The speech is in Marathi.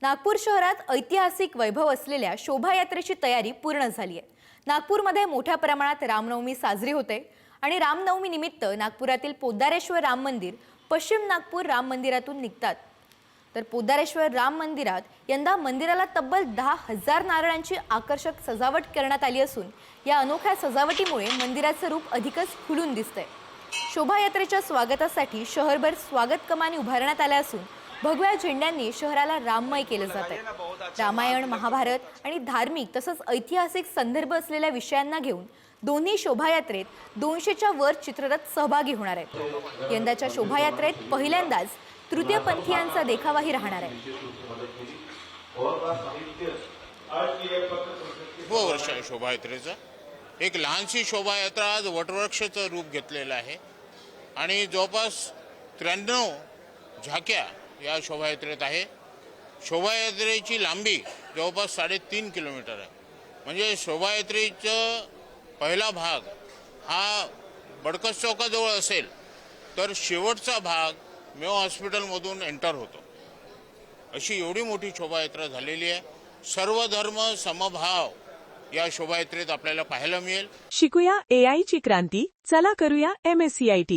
नागपूर शहरात ऐतिहासिक वैभव असलेल्या शोभायात्रेची तयारी पूर्ण झाली आहे। नागपूरमध्ये मोठ्या प्रमाणात रामनवमी साजरी होते आणि रामनवमी निमित्त नागपुरातील पोद्दारेश्वर राम मंदिर पश्चिम नागपूर राम मंदिरातून निघतात। तर पोद्दारेश्वर राम मंदिरात यंदा मंदिराला तब्बल 10,000 नारळांची आकर्षक सजावट करण्यात आली असून या अनोख्या सजावटीमुळे मंदिराचे रूप अधिकच खुलून दिसते। शोभायात्रेच्या स्वागतासाठी शहरभर स्वागत कमानी उभारण्यात आल्या असून भगव्या झेंड्यांनी शहराला राममय केले जाते। रामायण, महाभारत आणि धार्मिक तसंच ऐतिहासिक संदर्भ असलेल्या विषयांना घेऊन दोन्ही शोभायात्रेत 200च्या वर चित्ररथ सहभागी होणार आहेत। यंदाच्या शोभायात्रेत पहिल्यांदाच तृतीयपंथीयांचा देखावाही राहणार आहे। वर्ष शोभायात्रेचा एक लहानशी शोभायात्रा आज वटवृक्षाचं रूप घेतलेलं आहे आणि जवळपास 93 झाक्या या शोभायात्रेत आहे। शोभायात्रेची लांबी जवळपास 3.5 किलोमीटर आहे। म्हणजे शोभायात्रेचा पहिला भाग हा बडकस चौकाजवळ असेल तर शेवटचा भाग मेयो हॉस्पिटलमधून एंटर होतो। अशी एवढी मोठी शोभायात्रा झालेली आहे। सर्व धर्म समभाव या शोभायात्रेत आपल्याला पाहायला मिळेल। शिकूया AI ची क्रांती, चला करूया MSCIT।